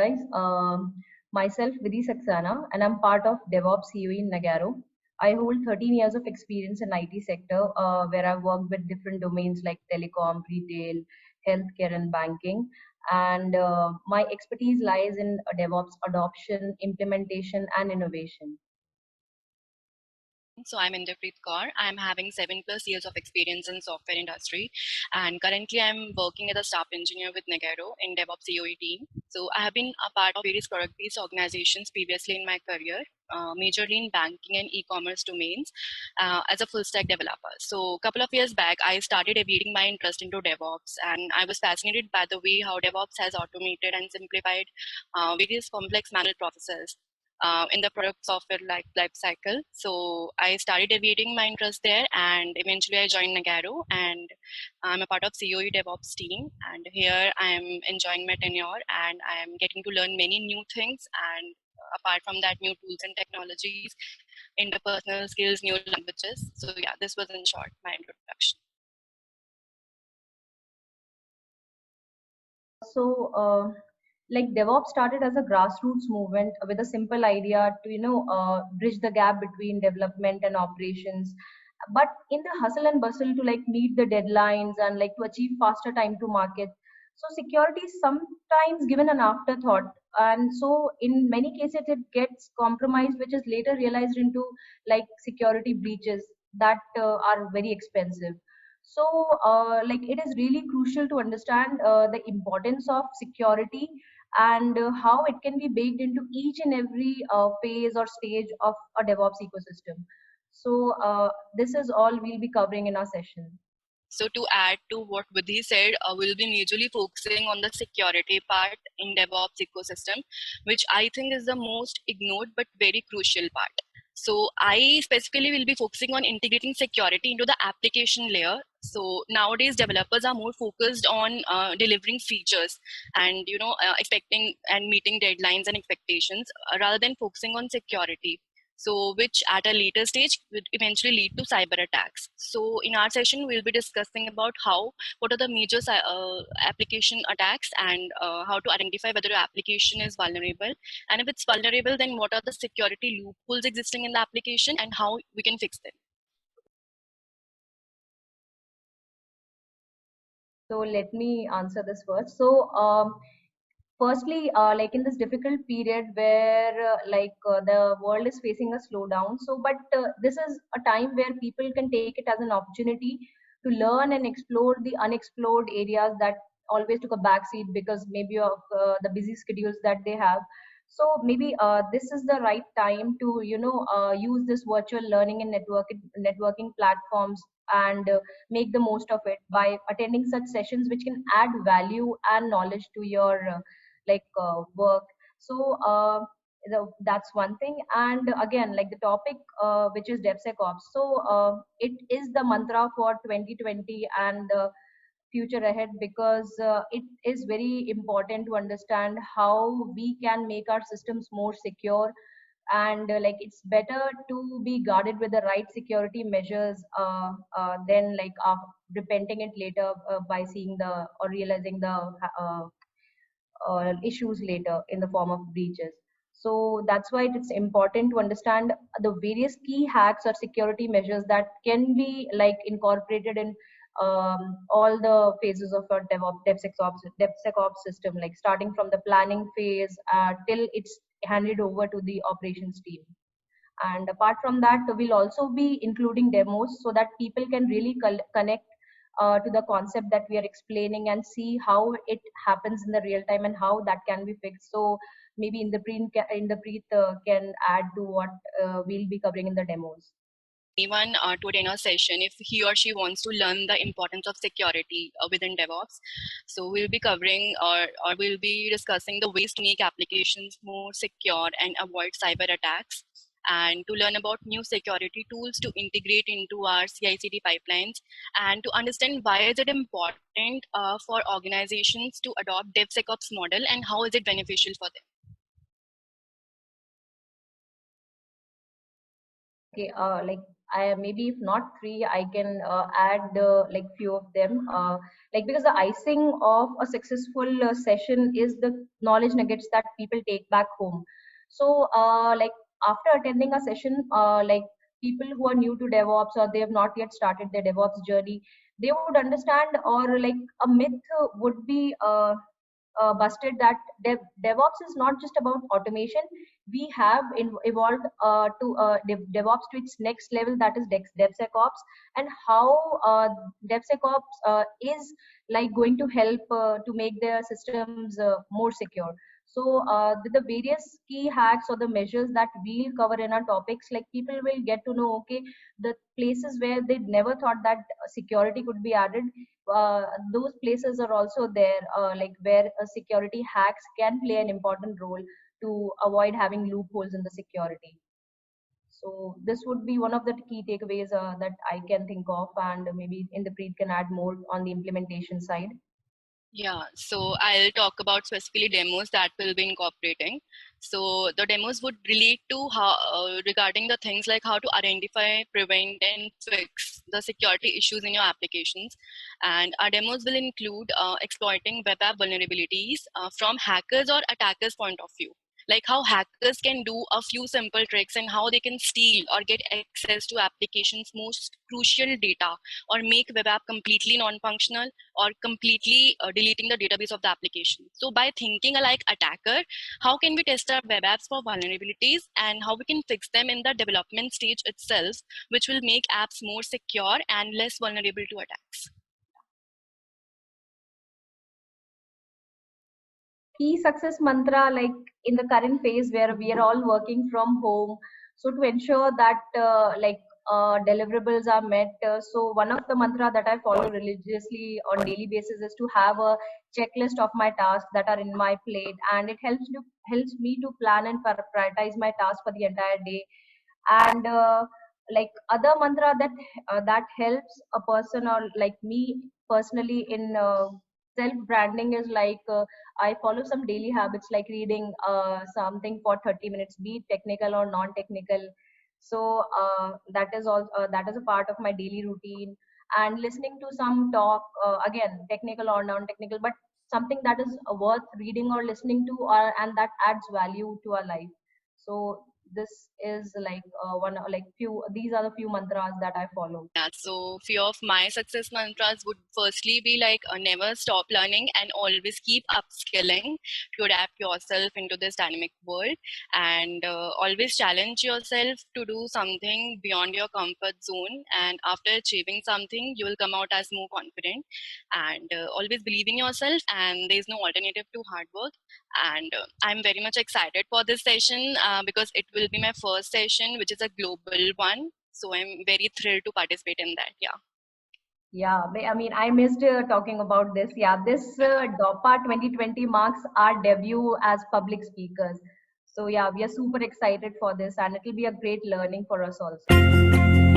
guys. Myself, Vidhi Saxena, and I'm part of DevOps COE in Nagarro. I hold 13 years of experience in IT sector, where I've worked with different domains like telecom, retail, healthcare, and banking. And my expertise lies in DevOps adoption, implementation, and innovation. So I'm Inderpreet Kaur. I'm having 7+ years of experience in software industry, and currently I'm working as a staff engineer with Nagarro in DevOps COE team. So I have been a part of various product-based organizations previously in my career, majorly in banking and e-commerce domains, as a full-stack developer. So a couple of years back, I started evaluating my interest into DevOps, and I was fascinated by the way how DevOps has automated and simplified various complex manual processes in the product software life cycle. So I started aviating my interest there, and eventually I joined Nagarro, and I'm a part of COE DevOps team. And here I am enjoying my tenure, and I am getting to learn many new things. And apart from that, new tools and technologies, interpersonal skills, new languages. So yeah, this was in short my introduction. So, like DevOps started as a grassroots movement with a simple idea to, bridge the gap between development and operations. But in the hustle and bustle to like meet the deadlines and like to achieve faster time to market, so security is sometimes given an afterthought. And so in many cases it gets compromised, which is later realized into like security breaches that are very expensive. So like it is really crucial to understand the importance of security and how it can be baked into each and every phase or stage of a DevOps ecosystem. So this is all we'll be covering in our session. So to add to what Vidhi said, we'll be majorly focusing on the security part in DevOps ecosystem, which I think is the most ignored but very crucial part. So I specifically will be focusing on integrating security into the application layer. So nowadays developers are more focused on delivering features and expecting and meeting deadlines and expectations rather than focusing on security, so which at a later stage would eventually lead to cyber attacks. So in our session we'll be discussing about what are the major application attacks, and how to identify whether your application is vulnerable, and if it's vulnerable, then what are the security loopholes existing in the application and how we can fix them. So let me answer this first. So firstly, like in this difficult period where the world is facing a slowdown, so but this is a time where people can take it as an opportunity to learn and explore the unexplored areas that always took a backseat because maybe of the busy schedules that they have. So maybe this is the right time to use this virtual learning and networking platforms and make the most of it by attending such sessions which can add value and knowledge to your work. So that's one thing. And again, like the topic which is DevSecOps, so it is the mantra for 2020 and the future ahead, because it is very important to understand how we can make our systems more secure. And like it's better to be guarded with the right security measures than repenting it later by seeing the or realizing the issues later in the form of breaches. So that's why it's important to understand the various key hacks or security measures that can be like incorporated in all the phases of our DevSecOps system, like starting from the planning phase till it's handed over to the operations team. And apart from that, we'll also be including demos so that people can really connect to the concept that we are explaining and see how it happens in the real time and how that can be fixed. So maybe in the can add to what we'll be covering in the demos. Anyone to attend our session if he or she wants to learn the importance of security within DevOps. So we'll be covering or we'll be discussing the ways to make applications more secure and avoid cyber attacks, and to learn about new security tools to integrate into our CI/CD pipelines, and to understand why is it important for organizations to adopt DevSecOps model and how is it beneficial for them. Okay, like maybe if not three, I can add like few of them. Like because the icing of a successful session is the knowledge nuggets that people take back home. So like after attending a session, like people who are new to DevOps or they have not yet started their DevOps journey, they would understand, or like a myth would be busted, that DevOps is not just about automation. We have evolved to DevOps to its next level, that is DevSecOps, and how DevSecOps is like going to help to make their systems more secure. So the various key hacks or the measures that we'll cover in our topics, like people will get to know, okay, the places where they never thought that security could be added, those places are also there, like where security hacks can play an important role to avoid having loopholes in the security. So this would be one of the key takeaways that I can think of, and maybe Inderpreet can add more on the implementation side. Yeah, so I'll talk about specifically demos that we'll be incorporating. So the demos would relate to how regarding the things like how to identify, prevent, and fix the security issues in your applications. And our demos will include exploiting web app vulnerabilities from hackers or attackers' point of view. Like how hackers can do a few simple tricks and how they can steal or get access to applications' most crucial data, or make web app completely non-functional, or completely deleting the database of the application. So by thinking like attacker, how can we test our web apps for vulnerabilities and how we can fix them in the development stage itself, which will make apps more secure and less vulnerable to attacks. Key success mantra, like in the current phase where we are all working from home, so to ensure that deliverables are met, so one of the mantra that I follow religiously on daily basis is to have a checklist of my tasks that are in my plate, and it helps me to plan and prioritize my tasks for the entire day. And like other mantra that helps a person, or like me personally in self branding, is like I follow some daily habits like reading something for 30 minutes, be it technical or non technical. So that is a part of my daily routine, and listening to some talk, again technical or non technical, but something that is worth reading or listening to, and that adds value to our life. So this is like one like few these are the few mantras that I follow. Yeah, so few of my success mantras would firstly be like never stop learning and always keep upskilling to adapt yourself into this dynamic world, and always challenge yourself to do something beyond your comfort zone, and after achieving something you will come out as more confident, and always believe in yourself, and there is no alternative to hard work. And I'm very much excited for this session because it will be my first session, which is a global one. So I'm very thrilled to participate in that. Yeah. Yeah, I mean, I missed talking about this. Yeah, this DOPA 2020 marks our debut as public speakers. So yeah, we are super excited for this, and it will be a great learning for us also.